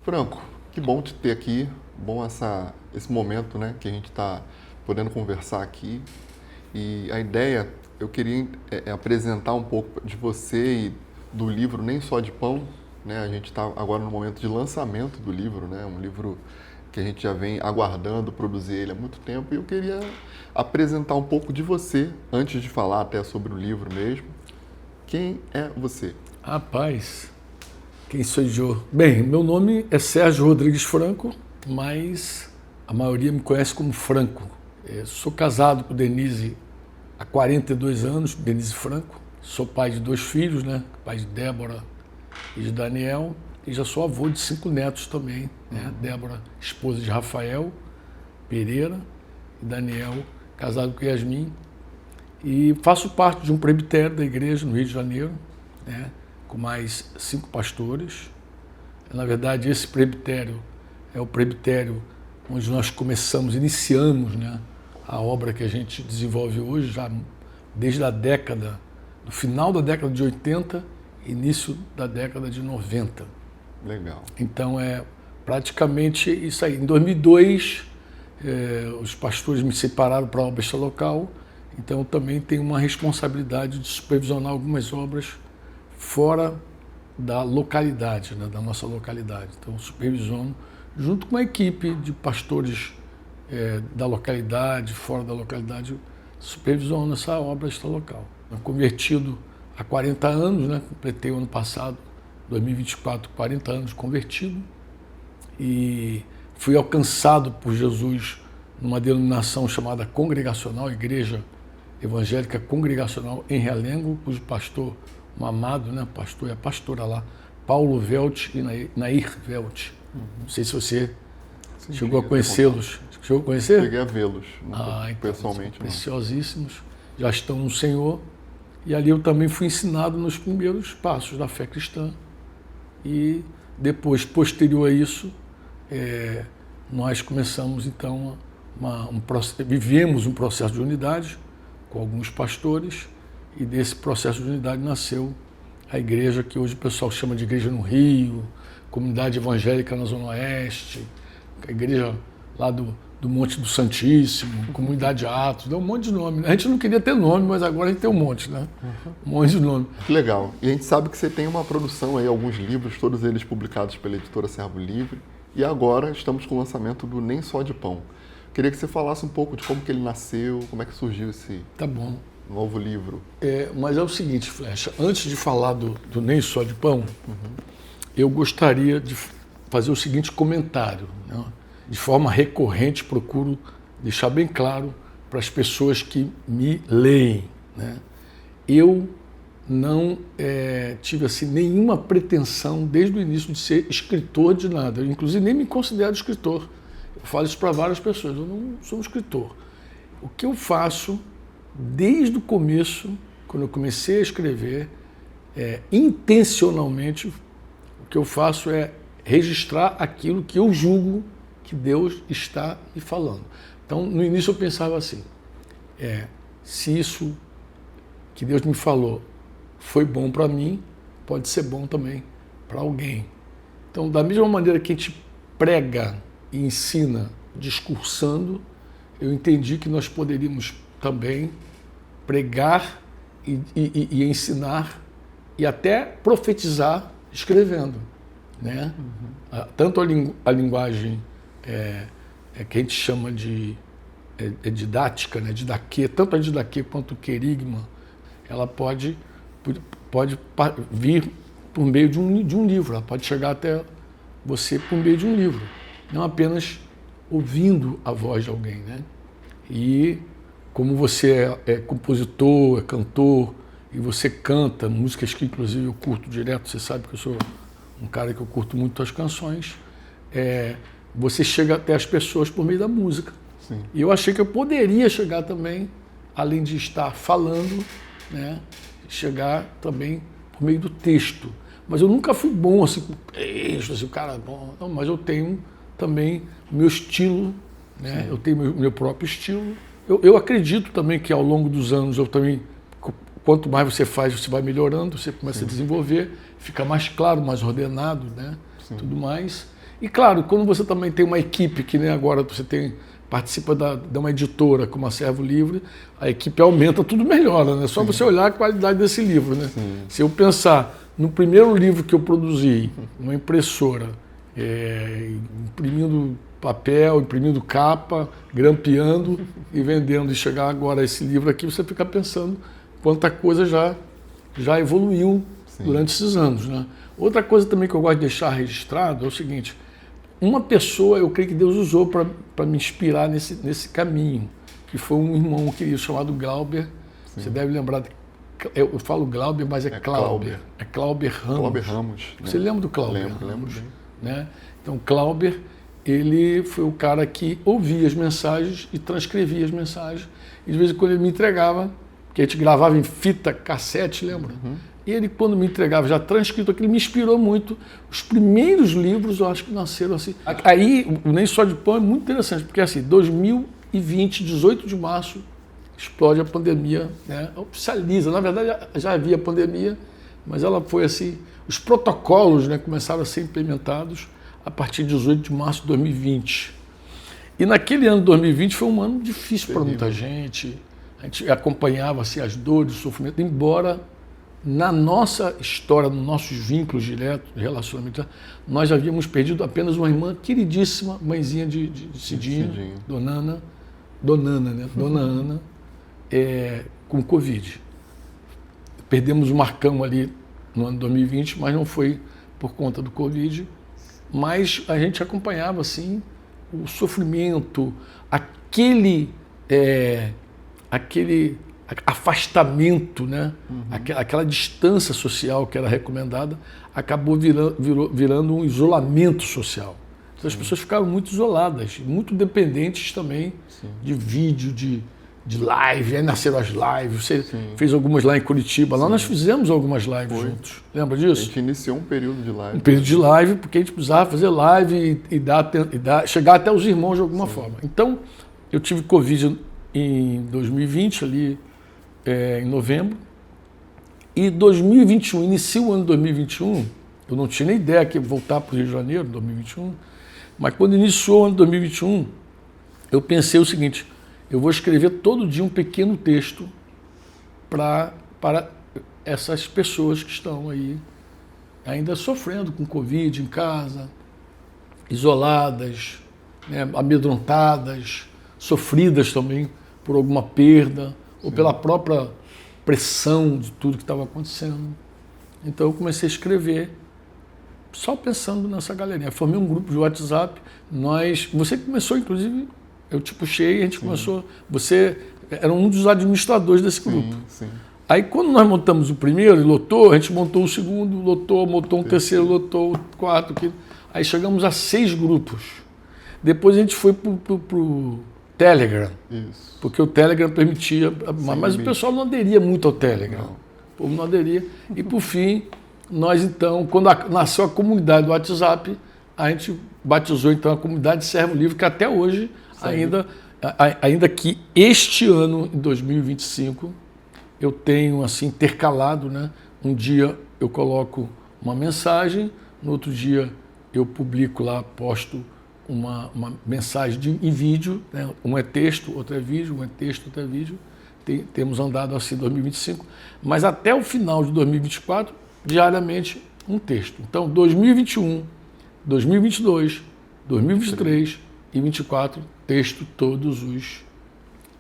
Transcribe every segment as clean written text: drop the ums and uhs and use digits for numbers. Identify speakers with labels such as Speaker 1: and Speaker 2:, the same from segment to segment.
Speaker 1: Franco, que bom te ter aqui, bom esse momento, né, que a gente está podendo conversar aqui. E a ideia, eu queria apresentar um pouco de você e do livro Nem Só de Pão, né? A gente está agora no momento de lançamento do livro, né? Um livro que a gente já vem aguardando produzir ele há muito tempo. E eu queria apresentar um pouco de você, antes de falar até sobre o livro mesmo. Quem é você?
Speaker 2: Rapaz, quem sou eu? Bem, meu nome é Sérgio Rodrigues Franco, mas a maioria me conhece como Franco. Sou casado com Denise há 42 anos, Denise Franco. Sou pai de 2 filhos, né? Pai de Débora e de Daniel. E já sou avô de 5 netos também, né? Débora, esposa de Rafael Pereira, e Daniel, casado com Yasmin. E faço parte de um presbitério da igreja no Rio de Janeiro, né? Com mais 5 pastores. Na verdade, esse presbitério é o presbitério onde nós iniciamos, né, a obra que a gente desenvolve hoje, já desde do final da década de 80, início da década de 90.
Speaker 1: Legal.
Speaker 2: Então é praticamente isso aí. Em 2002, os pastores me separaram para a obra extralocal, então eu também tenho uma responsabilidade de supervisionar algumas obras fora da localidade, né, da nossa localidade. Então eu supervisiono junto com uma equipe de pastores da localidade, fora da localidade, supervisiono essa obra extralocal. Eu convertido há 40 anos, né, completei o ano passado, 2024, 40 anos convertido, e fui alcançado por Jesus numa denominação chamada Congregacional, Igreja Evangélica Congregacional em Realengo, cujo pastor, um amado, né, pastor e a pastora lá, Paulo Velt e Nair Velt. Não sei se você chegou a conhecê-los. Chegou a conhecer?
Speaker 1: Cheguei a vê-los,
Speaker 2: Então,
Speaker 1: pessoalmente.
Speaker 2: Preciosíssimos, já estão no Senhor. E ali eu também fui ensinado nos primeiros passos da fé cristã. E depois, posterior a isso, nós começamos então, vivemos um processo de unidade com alguns pastores, e desse processo de unidade nasceu a igreja que hoje o pessoal chama de Igreja no Rio, Comunidade Evangélica na Zona Oeste, a igreja lá do Monte do Santíssimo, Comunidade Atos, deu um monte de nome. A gente não queria ter nome, mas agora a gente tem um monte, né? Um monte de nome.
Speaker 1: Que legal. E a gente sabe que você tem uma produção aí, alguns livros, todos eles publicados pela editora Servo Livre, e agora estamos com o lançamento do Nem Só de Pão. Queria que você falasse um pouco de como que ele nasceu, como é que surgiu esse novo livro.
Speaker 2: Mas é o seguinte, Flecha, antes de falar do Nem Só de Pão, eu gostaria de fazer o seguinte comentário, né? De forma recorrente, procuro deixar bem claro para as pessoas que me leem, né? Eu não tive assim, nenhuma pretensão desde o início de ser escritor de nada. Eu, inclusive, nem me considero escritor. Eu falo isso para várias pessoas. Eu não sou um escritor. O que eu faço desde o começo, quando eu comecei a escrever, intencionalmente, o que eu faço é registrar aquilo que eu julgo que Deus está me falando. Então, no início eu pensava assim, se isso que Deus me falou foi bom para mim, pode ser bom também para alguém. Então, da mesma maneira que a gente prega e ensina discursando, eu entendi que nós poderíamos também pregar e ensinar e até profetizar escrevendo, né? Tanto a linguagem que a gente chama de didática, né? Didaquê, tanto a didaquê quanto o querigma, ela pode vir por meio de um livro, ela pode chegar até você por meio de um livro, não apenas ouvindo a voz de alguém, né? E como você é compositor, é cantor, e você canta músicas que inclusive eu curto direto, você sabe que eu sou um cara que eu curto muito as canções, você chega até as pessoas por meio da música.
Speaker 1: Sim.
Speaker 2: E eu achei que eu poderia chegar também, além de estar falando, né, chegar também por meio do texto. Mas eu nunca fui bom assim, com texto, assim, o cara é bom. Não, mas eu tenho também o meu estilo, né?
Speaker 1: Sim.
Speaker 2: Eu tenho meu próprio estilo. Eu acredito também que ao longo dos anos eu também, quanto mais você faz, você vai melhorando, você começa a desenvolver, fica mais claro, mais ordenado, né? Tudo mais. E claro, quando você também tem uma equipe, que nem agora você participa de uma editora como a Servo Livre, a equipe aumenta, tudo melhora, né? Só você olhar a qualidade desse livro, né? Se eu pensar no primeiro livro que eu produzi, numa impressora, imprimindo papel, imprimindo capa, grampeando e vendendo, e chegar agora a esse livro aqui, você fica pensando quanta coisa já evoluiu durante esses anos, né? Outra coisa também que eu gosto de deixar registrado é o seguinte: uma pessoa, eu creio que Deus usou para me inspirar nesse caminho, que foi um irmão querido chamado Glauber. Sim. Você deve lembrar, eu falo Glauber, mas é Clauber. É Clauber Ramos.
Speaker 1: Clauber Ramos.
Speaker 2: Você lembra do Clauber?
Speaker 1: Lembro bem.
Speaker 2: Né? Então, Clauber, ele foi o cara que ouvia as mensagens e transcrevia as mensagens. E de vez em quando ele me entregava, porque a gente gravava em fita cassete, lembra? E ele, quando me entregava já transcrito aquilo, me inspirou muito. Os primeiros livros, eu acho que nasceram assim. Aí, o Nem Só de Pão é muito interessante, porque assim, 2020, 18 de março, explode a pandemia, né? Oficializa. Na verdade, já havia pandemia, mas ela foi assim, os protocolos, né, começaram a ser implementados a partir de 18 de março de 2020. E naquele ano de 2020 foi um ano difícil para muita gente. A gente acompanhava assim, as dores, o sofrimento, embora na nossa história, nos nossos vínculos diretos, relacionamento, nós havíamos perdido apenas uma irmã queridíssima, mãezinha de Cidinho, Dona Ana, né? Dona Ana, com Covid. Perdemos o Marcão ali no ano de 2020, mas não foi por conta do Covid. Mas a gente acompanhava assim o sofrimento, aquele afastamento, né? Aquela distância social que era recomendada, acabou virando um isolamento social. Então, as pessoas ficaram muito isoladas, muito dependentes também de vídeo, de live. Aí nasceram as lives. Você fez algumas lá em Curitiba. Lá nós fizemos algumas lives juntos. Lembra disso?
Speaker 1: A gente iniciou um período de live.
Speaker 2: Um período de live, porque a gente precisava fazer live e chegar até os irmãos de alguma forma. Então, eu tive Covid em 2020, ali em novembro. E 2021, inicia o ano de 2021, eu não tinha nem ideia que ia voltar para o Rio de Janeiro em 2021, mas quando iniciou o ano de 2021, eu pensei o seguinte: eu vou escrever todo dia um pequeno texto para essas pessoas que estão aí ainda sofrendo com Covid em casa, isoladas, né, amedrontadas, sofridas também por alguma perda ou pela própria pressão de tudo que estava acontecendo. Então eu comecei a escrever só pensando nessa galerinha. Formei um grupo de WhatsApp. Você começou, inclusive, eu te puxei, a gente começou. Você era um dos administradores desse grupo. Aí quando nós montamos o primeiro e lotou, a gente montou o segundo, lotou, montou um terceiro, lotou o quarto, quinto. Aí chegamos a 6 grupos. Depois a gente foi pro Telegram. Isso. Porque o Telegram permitia, mas o pessoal não aderia muito ao Telegram. Não. O povo não aderia. E por fim, nós então, quando nasceu a comunidade do WhatsApp, a gente batizou então a comunidade Servo Livre, que até hoje, ainda que este ano, em 2025, eu tenho assim intercalado, né? Um dia eu coloco uma mensagem, no outro dia eu publico lá, posto uma mensagem em vídeo, né? Um é texto, outro é vídeo, um é texto, outro é vídeo. Temos andado assim em 2025, mas até o final de 2024, diariamente um texto. Então, 2021, 2022, 2023 e 2024, texto todos os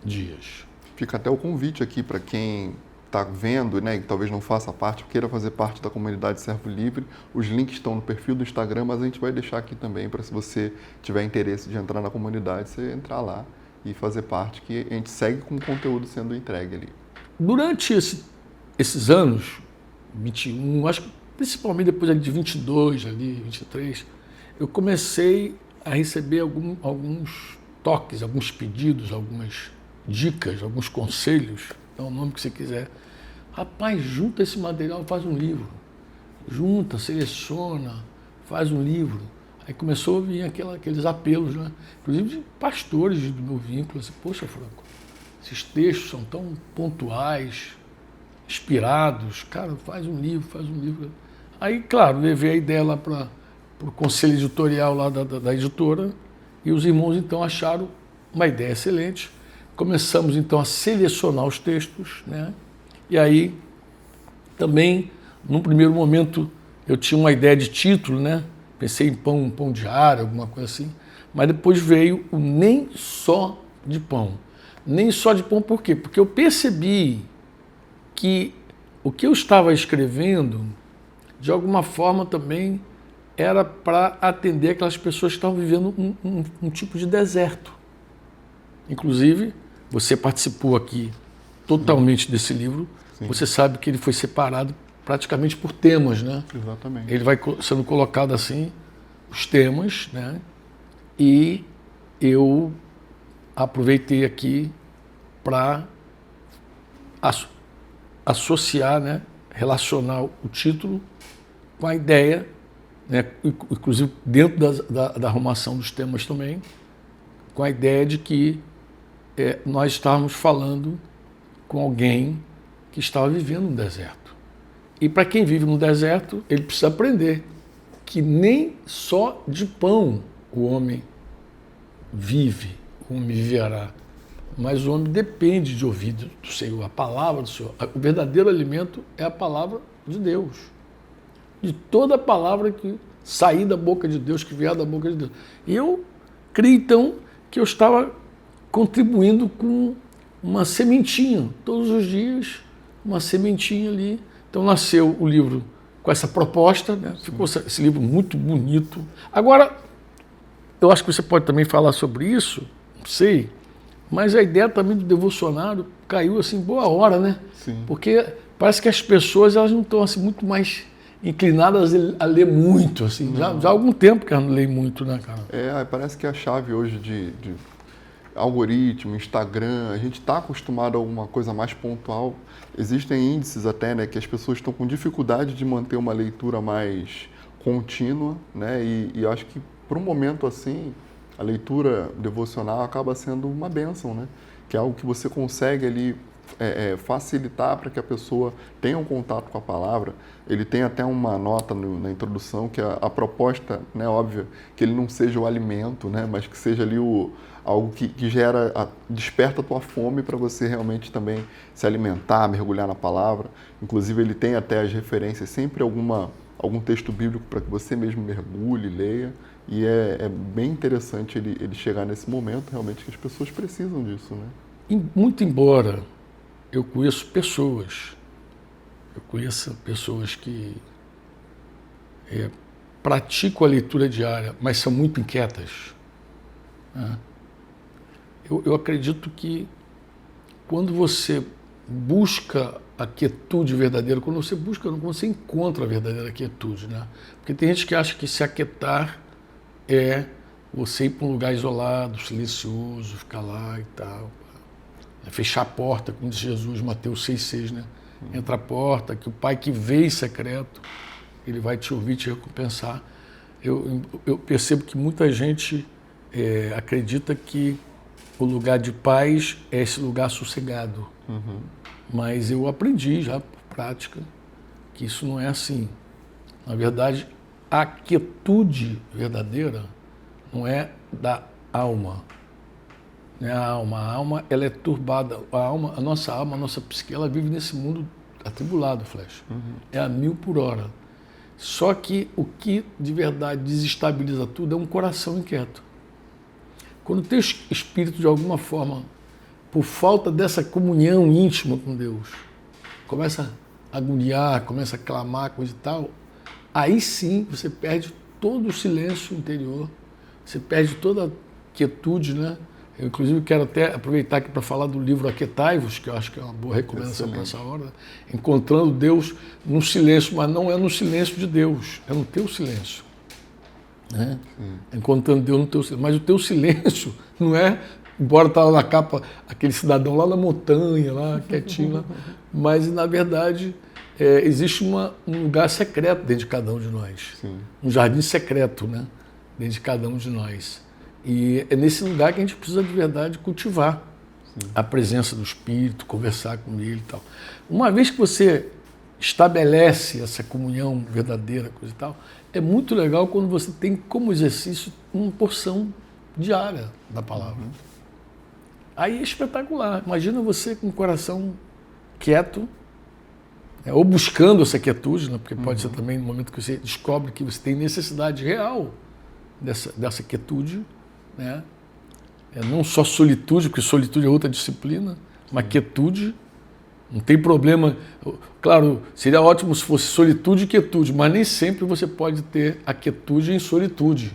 Speaker 2: dias.
Speaker 1: Fica até o convite aqui para quem está vendo, né, e talvez não faça parte, queira fazer parte da comunidade Servo Livre. Os links estão no perfil do Instagram, mas a gente vai deixar aqui também para, se você tiver interesse de entrar na comunidade, você entrar lá e fazer parte, que a gente segue com o conteúdo sendo entregue ali. Durante
Speaker 2: esses anos, 21, acho que principalmente depois ali de 22, ali, 23, eu comecei a receber alguns toques, alguns pedidos, algumas dicas, alguns conselhos, dá o nome que você quiser. Rapaz, junta esse material, faz um livro. Junta, seleciona, faz um livro. Aí começou a vir aqueles apelos, né? Inclusive de pastores do meu vínculo, assim, poxa, Franco, esses textos são tão pontuais, inspirados, cara, faz um livro. Aí, claro, levei a ideia lá para para o conselho editorial lá da editora, e os irmãos então acharam uma ideia excelente. Começamos então a selecionar os textos, né? E aí também, num primeiro momento, eu tinha uma ideia de título, né? Pensei em pão diário, alguma coisa assim, mas depois veio o Nem Só de Pão. Nem só de pão por quê? Porque eu percebi que o que eu estava escrevendo, de alguma forma também, era para atender aquelas pessoas que estavam vivendo um tipo de deserto. Inclusive, você participou aqui totalmente desse livro. Sim. Você sabe que ele foi separado praticamente por temas, né?
Speaker 1: Exatamente.
Speaker 2: Ele vai sendo colocado assim, os temas, né? E eu aproveitei aqui para associar, né? Relacionar o título com a ideia, né? Inclusive dentro da arrumação dos temas também, com a ideia de que nós estávamos falando com alguém que estava vivendo um deserto. E para quem vive no deserto, ele precisa aprender que nem só de pão o homem vive, o homem viverá, mas o homem depende de ouvir do Senhor, a palavra do Senhor. O verdadeiro alimento é a palavra de Deus. De toda a palavra que sair da boca de Deus, que vier da boca de Deus. E eu creio, então, que eu estava contribuindo com uma sementinha, todos os dias, uma sementinha ali. Então nasceu o livro com essa proposta, né? Ficou esse livro muito bonito. Agora, eu acho que você pode também falar sobre isso, não sei, mas a ideia também do devocionário caiu assim, boa hora, né?
Speaker 1: Sim.
Speaker 2: Porque parece que as pessoas elas não estão assim, muito mais inclinadas a ler muito, assim. Já há algum tempo que elas não leem muito, né, cara?
Speaker 1: Parece que a chave hoje de algoritmo, Instagram, a gente está acostumado a alguma coisa mais pontual. Existem índices até, né, que as pessoas estão com dificuldade de manter uma leitura mais contínua, né, e eu acho que para um momento assim, a leitura devocional acaba sendo uma bênção, né, que é algo que você consegue ali facilitar para que a pessoa tenha um contato com a palavra. Ele tem até uma nota na introdução que a proposta, né, óbvia, que ele não seja o alimento, né, mas que seja ali algo que gera, desperta a tua fome para você realmente também se alimentar, mergulhar na palavra. Inclusive ele tem até as referências, sempre algum texto bíblico para que você mesmo mergulhe, leia. E é bem interessante ele chegar nesse momento, realmente, que as pessoas precisam disso, né?
Speaker 2: Muito embora eu conheço pessoas que praticam a leitura diária, mas são muito inquietas, né? Eu acredito que quando você busca a quietude verdadeira, quando você encontra a verdadeira quietude, né? Porque tem gente que acha que se aquietar é você ir para um lugar isolado, silencioso, ficar lá e tal. Fechar a porta, como diz Jesus, Mateus 6,6, né? Entra a porta, que o Pai que vê em secreto, ele vai te ouvir, te recompensar. Eu percebo que muita gente acredita que o lugar de paz é esse lugar sossegado.
Speaker 1: Uhum.
Speaker 2: Mas eu aprendi já por prática que isso não é assim. Na verdade, a quietude verdadeira não é da alma. Não é a alma ela é turbada. A nossa alma, a nossa psique, ela vive nesse mundo atribulado, Flecha.
Speaker 1: Uhum.
Speaker 2: É a 1000 por hora. Só que o que de verdade desestabiliza tudo é um coração inquieto. Quando o teu espírito, de alguma forma, por falta dessa comunhão íntima com Deus, começa a agoniar, começa a clamar, coisa e tal, aí sim você perde todo o silêncio interior, você perde toda a quietude, né? Eu, inclusive, quero até aproveitar aqui para falar do livro Aquietai-vos, que eu acho que é uma boa recomendação para essa hora. Encontrando Deus no silêncio, mas não é no silêncio de Deus, é no teu silêncio. Né? Encontrando Deus no teu silêncio. Mas o teu silêncio não é, embora está lá na capa, aquele cidadão lá na montanha, lá quietinho, lá, mas na verdade existe um lugar secreto dentro de cada um de nós.
Speaker 1: Sim.
Speaker 2: Um jardim secreto, né? Dentro de cada um de nós. E é nesse lugar que a gente precisa de verdade cultivar a presença do Espírito, conversar com ele e tal. Uma vez que você estabelece essa comunhão verdadeira, coisa e tal. É muito legal quando você tem como exercício uma porção diária da palavra. Aí é espetacular. Imagina você com o coração quieto, ou buscando essa quietude, né? Porque pode ser também no momento que você descobre que você tem necessidade real dessa quietude, né? Não só solitude, porque solitude é outra disciplina, mas quietude. Não tem problema. Claro, seria ótimo se fosse solitude e quietude, mas nem sempre você pode ter a quietude em solitude.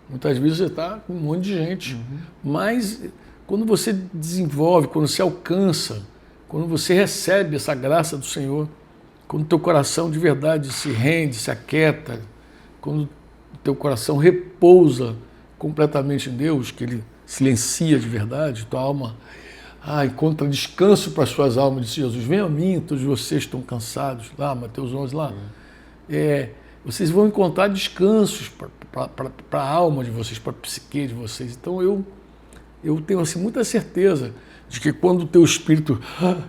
Speaker 2: Muitas vezes você está com um monte de gente. Mas quando você desenvolve, quando você alcança, quando você recebe essa graça do Senhor, quando o teu coração de verdade se rende, se aquieta, quando o teu coração repousa completamente em Deus, que Ele silencia de verdade, tua alma encontra descanso para as suas almas, disse Jesus. Venham a mim, todos vocês estão cansados, lá, Mateus 11, lá. Vocês vão encontrar descansos para a alma de vocês, para a psique de vocês. Então eu tenho assim, muita certeza de que quando o teu espírito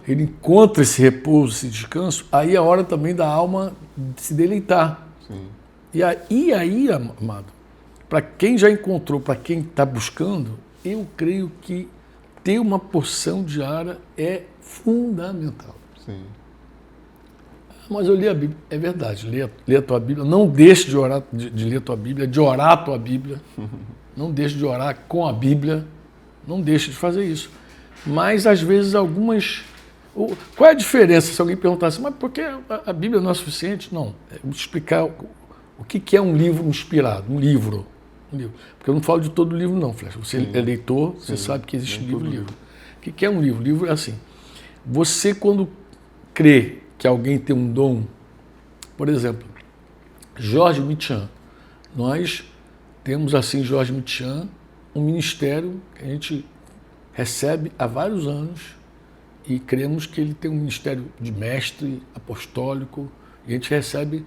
Speaker 2: ele encontra esse repouso, esse descanso, aí é a hora também da alma de se deleitar.
Speaker 1: Sim.
Speaker 2: E aí, amado, para quem já encontrou, para quem está buscando, eu creio que ter uma porção diária é fundamental.
Speaker 1: Sim.
Speaker 2: Mas eu li a Bíblia, é verdade, lê a tua Bíblia, não deixe de orar, de ler a tua Bíblia, de orar a tua Bíblia, não deixe de orar com a Bíblia, não deixe de fazer isso. Mas, às vezes, algumas... Qual é a diferença se alguém perguntasse, mas por que a Bíblia não é suficiente? Não, vou explicar o que é um livro inspirado, um livro. Porque eu não falo de todo livro não, Flecha. Você é leitor, você sabe que existe livro. O que é um livro? Livro é assim, você quando crê que alguém tem um dom, por exemplo, George Mitchan, nós temos assim, George Mitchan, um ministério que a gente recebe há vários anos e cremos que ele tem um ministério de mestre apostólico e a gente recebe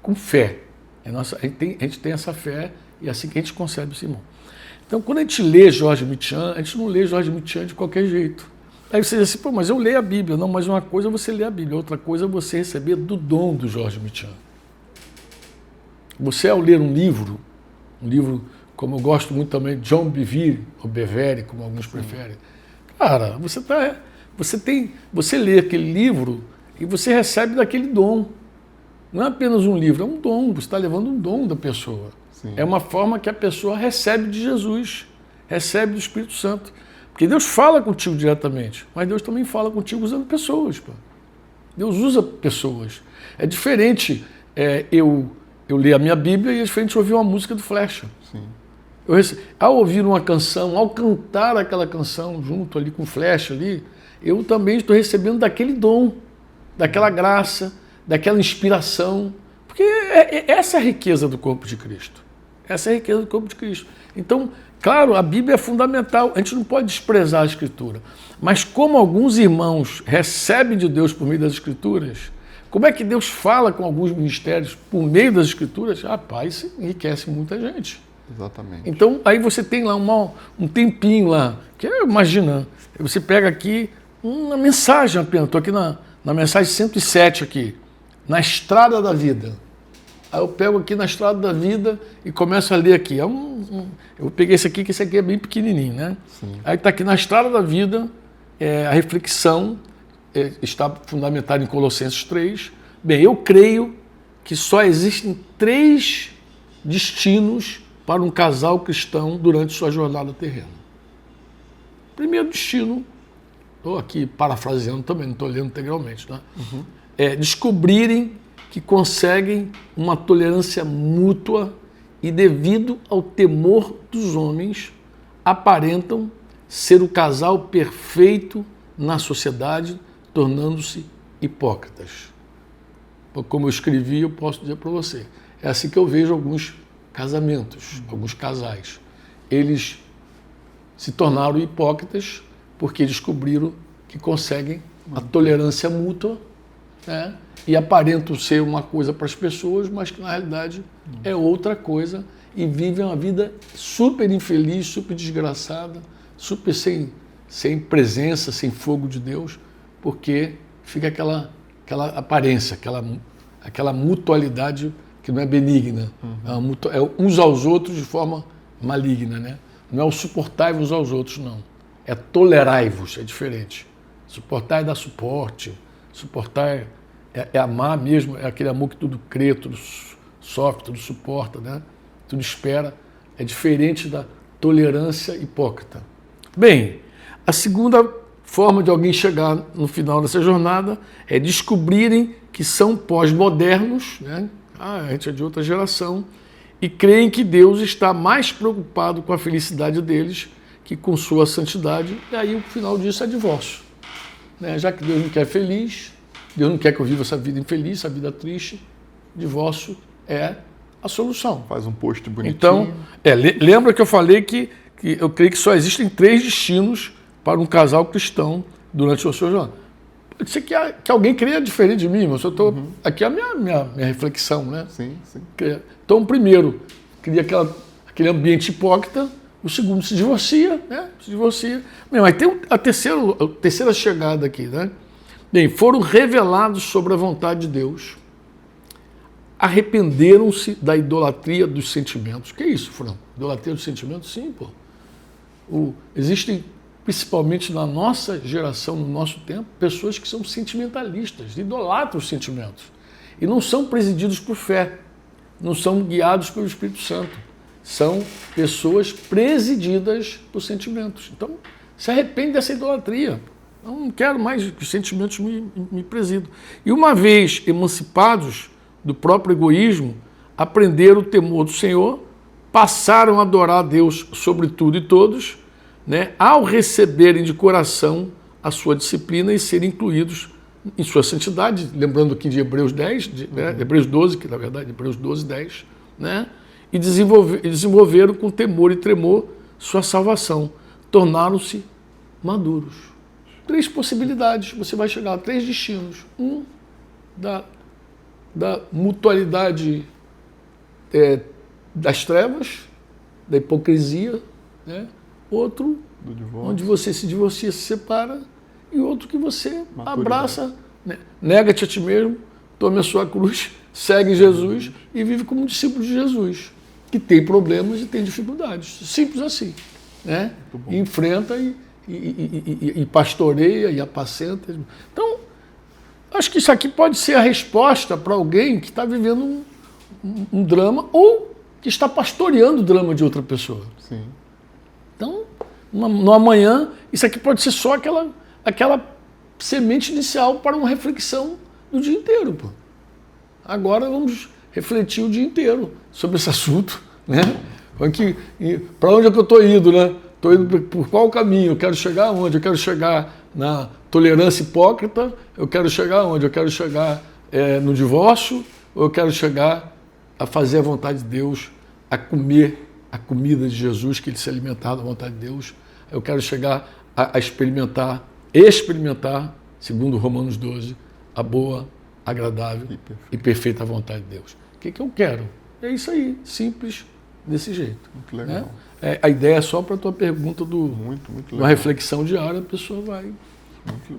Speaker 2: com fé. A gente tem essa fé e é assim que a gente concebe esse irmão. Então, quando a gente lê George Mitchan, a gente não lê George Mitchan de qualquer jeito. Aí você diz assim, pô, mas eu leio a Bíblia. Não, mas uma coisa é você ler a Bíblia, outra coisa é você receber do dom do George Mitchan. Você, ao ler um livro como eu gosto muito também, John Bevere, ou Bevere, como alguns preferem, cara, você lê aquele livro e você recebe daquele dom. Não é apenas um livro, é um dom, você está levando um dom da pessoa.
Speaker 1: Sim.
Speaker 2: É uma forma que a pessoa recebe de Jesus, recebe do Espírito Santo. Porque Deus fala contigo diretamente, mas Deus também fala contigo usando pessoas. Pô. Deus usa pessoas. É diferente eu ler a minha Bíblia e é diferente ouvir uma música do Flecha.
Speaker 1: Sim.
Speaker 2: Ao ouvir uma canção, ao cantar aquela canção junto ali com o Flecha ali, eu também estou recebendo daquele dom, daquela graça, daquela inspiração. Porque essa é a riqueza do corpo de Cristo. Essa é a riqueza do corpo de Cristo. Então, claro, a Bíblia é fundamental, a gente não pode desprezar a Escritura. Mas como alguns irmãos recebem de Deus por meio das Escrituras, como é que Deus fala com alguns ministérios por meio das Escrituras? Rapaz, isso enriquece muita gente.
Speaker 1: Exatamente.
Speaker 2: Então, aí você tem lá um tempinho lá, que imagina, você pega aqui uma mensagem apenas, estou aqui na mensagem 107 aqui, na Estrada da Vida. Aí eu pego aqui na Estrada da Vida e começo a ler aqui. Eu peguei esse aqui, que esse aqui é bem pequenininho, né?
Speaker 1: Sim.
Speaker 2: Aí está aqui na Estrada da Vida, a reflexão está fundamentada em Colossenses 3. Bem, eu creio que só existem 3 destinos para um casal cristão durante sua jornada terrena. Primeiro destino, estou aqui parafraseando também, não estou lendo integralmente, né? É descobrirem que conseguem uma tolerância mútua e, devido ao temor dos homens, aparentam ser o casal perfeito na sociedade, tornando-se hipócritas. Como eu escrevi, eu posso dizer para você. É assim que eu vejo alguns casamentos, alguns casais. Eles se tornaram hipócritas porque descobriram que conseguem a tolerância mútua, né? E aparentam ser uma coisa para as pessoas, mas que na realidade é outra coisa e vivem uma vida super infeliz, super desgraçada, super sem presença, sem fogo de Deus, porque fica aquela aparência, aquela mutualidade que não é benigna. É uns aos outros de forma maligna, né? Não é o suportai-vos uns aos outros, não. É tolerai-vos, é diferente. Suportar é dar suporte. Suportar é amar mesmo, é aquele amor que tudo crê, tudo sofre, tudo suporta, né? Tudo espera. É diferente da tolerância hipócrita. Bem, a segunda forma de alguém chegar no final dessa jornada é descobrirem que são pós-modernos, né? A gente é de outra geração, e creem que Deus está mais preocupado com a felicidade deles que com sua santidade, e aí o final disso é divórcio. Né? Já que Deus não quer feliz, Deus não quer que eu viva essa vida infeliz, essa vida triste, divórcio é a solução.
Speaker 1: Faz um post bonitinho.
Speaker 2: Então, lembra que eu falei que eu creio que só existem 3 destinos para um casal cristão durante o seu jornada. Pode ser que alguém creia diferente de mim, mas eu estou aqui é a minha reflexão, né?
Speaker 1: Sim, sim.
Speaker 2: Então, o primeiro, cria aquele ambiente hipócrita, o segundo se divorcia, né? Se divorcia. Bem, mas tem a terceira chegada aqui, né? Bem, foram revelados sobre a vontade de Deus, arrependeram-se da idolatria dos sentimentos. O que é isso, Franco? Idolatria dos sentimentos? Sim, pô. Existem, principalmente na nossa geração, no nosso tempo, pessoas que são sentimentalistas, idolatram os sentimentos. E não são presididos por fé, não são guiados pelo Espírito Santo. São pessoas presididas por sentimentos. Então, se arrepende dessa idolatria. Eu não quero mais que os sentimentos me presidam. E uma vez emancipados do próprio egoísmo, aprenderam o temor do Senhor, passaram a adorar a Deus sobre tudo e todos, né, ao receberem de coração a sua disciplina e serem incluídos em sua santidade, lembrando aqui de Hebreus 10, Hebreus 12, que na verdade Hebreus 12, 10, né, e desenvolveram com temor e tremor sua salvação, tornaram-se maduros. 3 possibilidades, você vai chegar a 3 destinos. Um, da mutualidade das trevas, da hipocrisia, né? Outro, onde você se divorcia, se separa, e outro que você abraça, né? Nega-te a ti mesmo, tome a sua cruz, segue Jesus e vive como discípulo de Jesus, que tem problemas e tem dificuldades. Simples assim. Né? E enfrenta e pastoreia e apacenta. Então, acho que isso aqui pode ser a resposta para alguém que está vivendo um drama ou que está pastoreando o drama de outra pessoa.
Speaker 1: Sim.
Speaker 2: Então, no amanhã, isso aqui pode ser só aquela semente inicial para uma reflexão do dia inteiro. Pô. Agora vamos refletir o dia inteiro sobre esse assunto. Né? Para onde é que eu estou indo? Né? Estou indo por qual caminho? Eu quero chegar aonde? Eu quero chegar na tolerância hipócrita? Eu quero chegar aonde? Eu quero chegar no divórcio? Ou eu quero chegar a fazer a vontade de Deus, a comer a comida de Jesus, que ele se alimentar da vontade de Deus? Eu quero chegar a experimentar, segundo Romanos 12, a boa, agradável e perfeita vontade de Deus. O que eu quero? É isso aí, simples, desse jeito.
Speaker 1: Muito legal.
Speaker 2: Né? A ideia é só para a tua pergunta
Speaker 1: muito legal.
Speaker 2: Uma reflexão diária, a pessoa vai...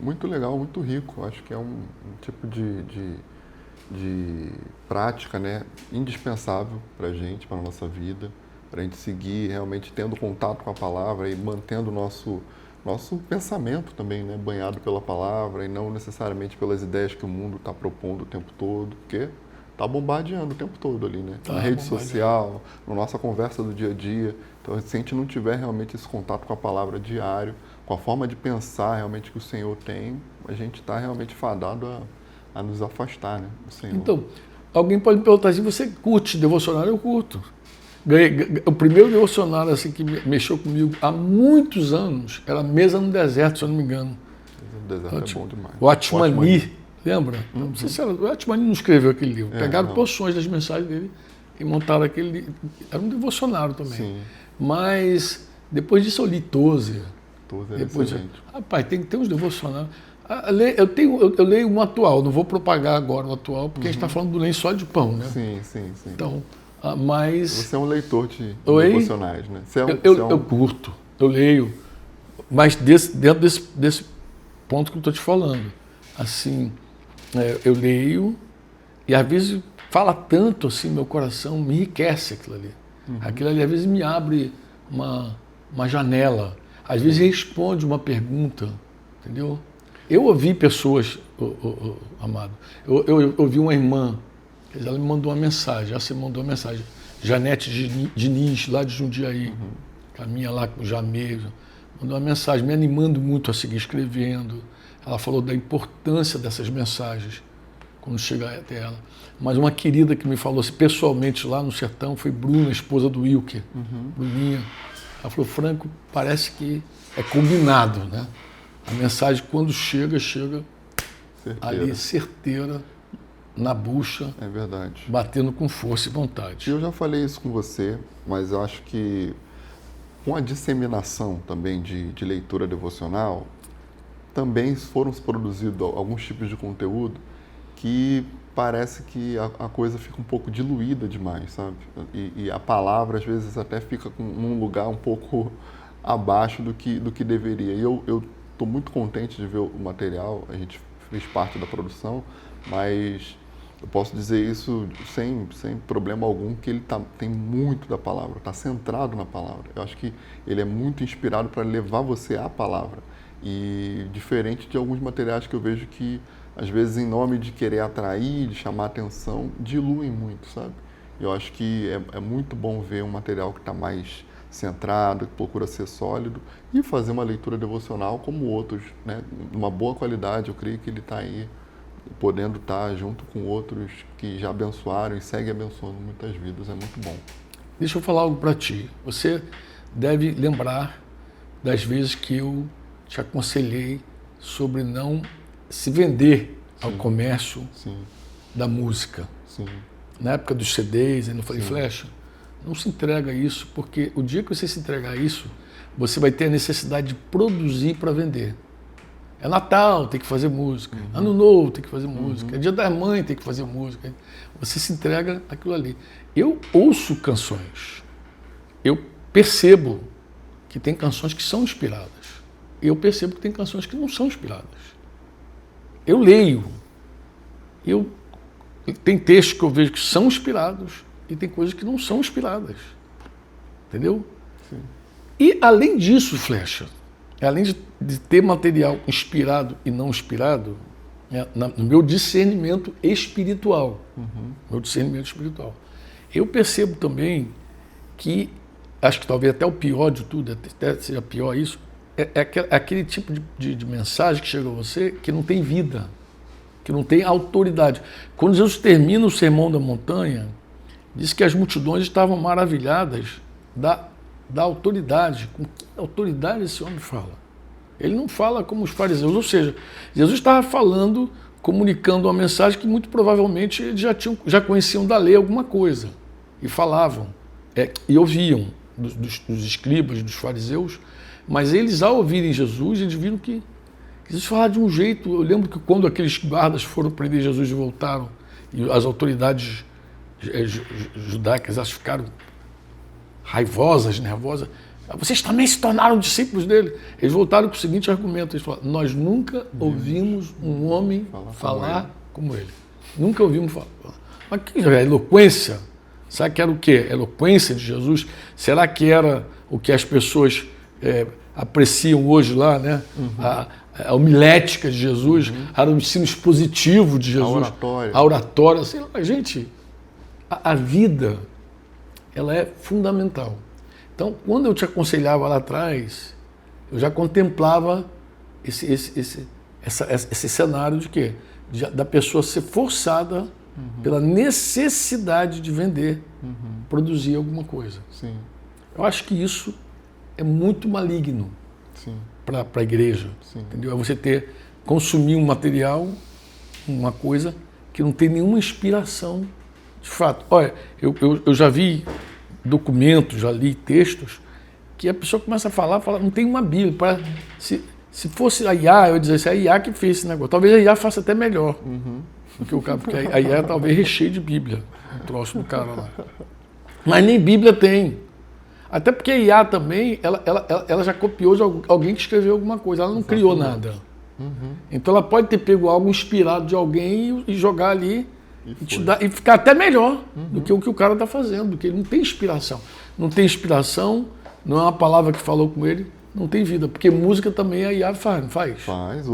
Speaker 1: Muito legal, muito rico. Acho que é um tipo de prática, né, indispensável para a gente, para a nossa vida, para a gente seguir realmente tendo contato com a palavra e mantendo o nosso pensamento também, né, banhado pela palavra e não necessariamente pelas ideias que o mundo está propondo o tempo todo, porque está bombardeando o tempo todo ali, né? Na rede social, na nossa conversa do dia a dia. Então, se a gente não tiver realmente esse contato com a palavra diário, com a forma de pensar realmente que o Senhor tem, a gente está realmente fadado a nos afastar, né, do Senhor.
Speaker 2: Então, alguém pode me perguntar assim, você curte devocionário? Eu curto. O primeiro devocionário assim, que mexeu comigo há muitos anos era Mesa no Deserto, se eu não me engano.
Speaker 1: Mesa no Deserto é bom demais.
Speaker 2: O Atmani, lembra? Não sei se o Atmani não escreveu aquele livro. Pegaram porções das mensagens dele e montaram aquele livro. Era um devocionário também.
Speaker 1: Sim.
Speaker 2: Mas depois disso eu li Tozer.
Speaker 1: Tozer é excelente.
Speaker 2: Rapaz, tem que ter uns devocionários. Eu leio um atual, não vou propagar agora o atual, porque a gente está falando do lençol de pão, né?
Speaker 1: Sim.
Speaker 2: Então, mas...
Speaker 1: Você é um leitor de devocionais, né?
Speaker 2: Eu curto, eu leio, mas dentro desse ponto que eu estou te falando. Assim, eu leio e às vezes fala tanto assim, meu coração me enriquece aquilo ali. Aquilo ali às vezes me abre uma janela, às vezes responde uma pergunta, entendeu? Eu ouvi pessoas, amado, eu ouvi uma irmã, ela me mandou uma mensagem, Janete Diniz, lá de Jundiaí, caminha lá com o Jamê, mandou uma mensagem me animando muito a seguir escrevendo. Ela falou da importância dessas mensagens quando chegar até ela. Mas uma querida que me falou assim, pessoalmente lá no sertão foi Bruna, esposa do Wilker, Bruninha. Ela falou, Franco, parece que é combinado, né? A mensagem quando chega certeira. Ali certeira, na bucha,
Speaker 1: É verdade.
Speaker 2: batendo com força e vontade.
Speaker 1: Eu já falei isso com você, mas eu acho que com a disseminação também de leitura devocional, também foram produzidos alguns tipos de conteúdo que parece que a coisa fica um pouco diluída demais, sabe? E a palavra, às vezes, até fica num lugar um pouco abaixo do que deveria. E eu estou muito contente de ver o material, a gente fez parte da produção, mas eu posso dizer isso sem problema algum, que ele tem muito da palavra, está centrado na palavra. Eu acho que ele é muito inspirado para levar você à palavra. E diferente de alguns materiais que eu vejo que, às vezes, em nome de querer atrair, de chamar atenção, diluem muito, sabe? Eu acho que é muito bom ver um material que está mais centrado, que procura ser sólido, e fazer uma leitura devocional como outros, né? Uma boa qualidade, eu creio que ele está aí, podendo estar junto com outros que já abençoaram e seguem abençoando muitas vidas, é muito bom.
Speaker 2: Deixa eu falar algo para ti. Você deve lembrar das vezes que eu te aconselhei sobre não se vender ao comércio da música.
Speaker 1: Sim.
Speaker 2: Na época dos CDs, eu não falei, Flecha, não se entrega a isso, porque o dia que você se entregar a isso, você vai ter a necessidade de produzir para vender. É Natal, tem que fazer música. Ano Novo, tem que fazer música. É Dia da Mãe, tem que fazer música. Você se entrega àquilo ali. Eu ouço canções. Eu percebo que tem canções que são inspiradas. Eu percebo que tem canções que não são inspiradas. Eu leio. Tem textos que eu vejo que são inspirados e tem coisas que não são inspiradas. Entendeu?
Speaker 1: Sim.
Speaker 2: E além disso, Flecha, além de ter material inspirado e não inspirado, no meu discernimento espiritual, eu percebo também que, acho que talvez até o pior de tudo, até seja pior isso, é aquele tipo de mensagem que chega a você que não tem vida, que não tem autoridade. Quando Jesus termina o Sermão da Montanha, diz que as multidões estavam maravilhadas da autoridade. Com que autoridade esse homem fala? Ele não fala como os fariseus, ou seja, Jesus estava falando, comunicando uma mensagem que muito provavelmente eles já conheciam da lei alguma coisa, e falavam, e ouviam dos escribas, dos fariseus, mas eles, ao ouvirem Jesus, eles viram que Jesus falava de um jeito. Eu lembro que quando aqueles guardas foram prender Jesus e voltaram, e as autoridades judaicas, elas ficaram raivosas, nervosas, vocês também se tornaram discípulos dele. Eles voltaram com o seguinte argumento, eles falaram, nós nunca ouvimos um homem falar como ele. Nunca ouvimos falar. Mas que é eloquência? Será que era o quê? A eloquência de Jesus? Será que era o que as pessoas apreciam hoje lá, né? A homilética de Jesus, era o ensino expositivo de Jesus. A oratória. Sei lá, gente, a vida, ela é fundamental. Então, quando eu te aconselhava lá atrás, eu já contemplava esse cenário de quê? Da pessoa ser forçada pela necessidade de vender, produzir alguma coisa.
Speaker 1: Sim.
Speaker 2: Eu acho que isso é muito maligno para a igreja.
Speaker 1: Sim.
Speaker 2: Entendeu? É você consumir um material, uma coisa que não tem nenhuma inspiração de fato. Olha, eu já vi documentos, já li textos, que a pessoa começa a falar, não tem uma Bíblia. Se fosse a IA, eu ia dizer assim, é a IA que fez esse negócio. Talvez a IA faça até melhor do que o cara, porque a IA talvez recheie de Bíblia, o troço do cara lá. Mas nem Bíblia tem. Até porque a IA também, ela já copiou de alguém que escreveu alguma coisa, ela não criou nada. Então ela pode ter pego algo inspirado de alguém e jogar ali e te
Speaker 1: foi.
Speaker 2: dar, e ficar até melhor do que o cara está fazendo, porque ele não tem inspiração. Não tem inspiração, não é uma palavra que falou com ele, não tem vida. Porque música também a IA faz, não faz?
Speaker 1: Faz,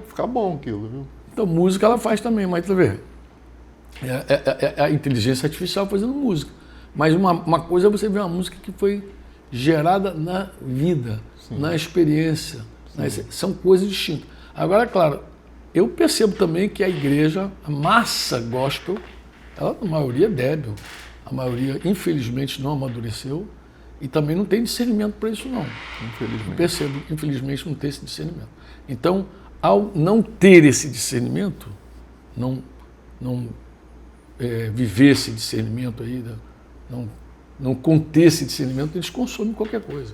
Speaker 1: fica bom aquilo, viu?
Speaker 2: Então música ela faz também, mas tá vendo? É a inteligência artificial fazendo música. Mas uma coisa é você ver uma música que foi gerada na vida, na experiência. São coisas distintas. Agora, claro, eu percebo também que a igreja, a massa gospel, ela, a maioria é débil. A maioria, infelizmente, não amadureceu e também não tem discernimento para isso, não.
Speaker 1: Infelizmente.
Speaker 2: Eu percebo, infelizmente, não tem esse discernimento. Então, ao não ter esse discernimento, não viver esse discernimento aí, não conter esse discernimento, eles consomem qualquer coisa.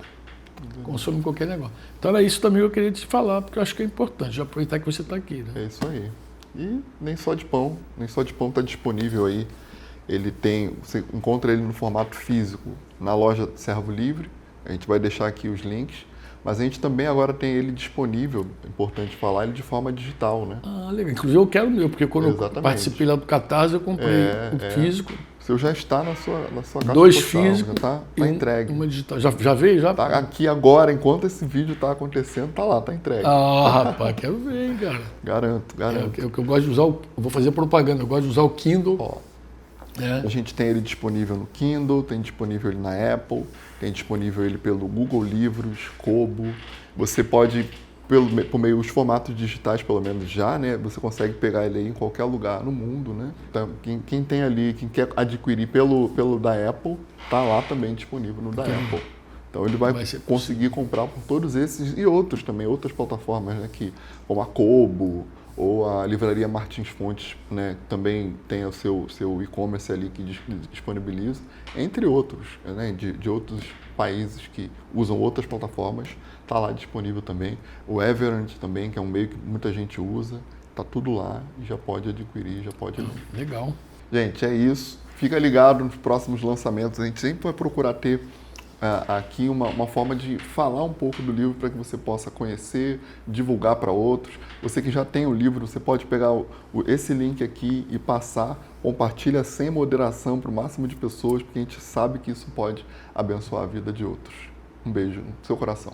Speaker 2: Consomem qualquer negócio. Então era isso também que eu queria te falar, porque eu acho que é importante, já aproveitar que você está aqui. Né?
Speaker 1: É isso aí. E nem só de pão está disponível aí. Você encontra ele no formato físico na loja Servo Livre, a gente vai deixar aqui os links, mas a gente também agora tem ele disponível, é importante falar, ele de forma digital, né?
Speaker 2: Ah, legal. Inclusive eu quero o meu, porque quando
Speaker 1: Exatamente.
Speaker 2: eu participei lá do Catarse, eu comprei o físico.
Speaker 1: O seu já está na sua casa
Speaker 2: 2
Speaker 1: postal,
Speaker 2: físicos
Speaker 1: já tá
Speaker 2: e
Speaker 1: entregue.
Speaker 2: uma digital. Já veio? Já?
Speaker 1: Tá aqui agora, enquanto esse vídeo está acontecendo, tá lá, tá entregue.
Speaker 2: Ah, rapaz, quero ver, hein, cara.
Speaker 1: Garanto.
Speaker 2: É o que eu gosto de usar, eu vou fazer propaganda, eu gosto de usar o Kindle.
Speaker 1: Ó, a gente tem ele disponível no Kindle, tem disponível ele na Apple, tem disponível ele pelo Google Livros, Kobo. Você pode, por meio dos formatos digitais, pelo menos já, né? Você consegue pegar ele aí em qualquer lugar no mundo, né? Então, quem tem ali, quem quer adquirir pelo da Apple, tá lá também disponível no da Apple. Então ele vai conseguir comprar por todos esses e outros também, outras plataformas, né? Como a Kobo, ou a livraria Martins Fontes, né, também tem o seu e-commerce ali que disponibiliza, entre outros, né, de outros países que usam outras plataformas, está lá disponível também. O Everend também, que é um meio que muita gente usa, está tudo lá e já pode adquirir, já pode ler.
Speaker 2: Legal.
Speaker 1: Gente, é isso. Fica ligado nos próximos lançamentos. A gente sempre vai procurar ter aqui uma forma de falar um pouco do livro para que você possa conhecer, divulgar para outros. Você que já tem o livro, você pode pegar esse link aqui e compartilha sem moderação para o máximo de pessoas, porque a gente sabe que isso pode abençoar a vida de outros. Um beijo no seu coração.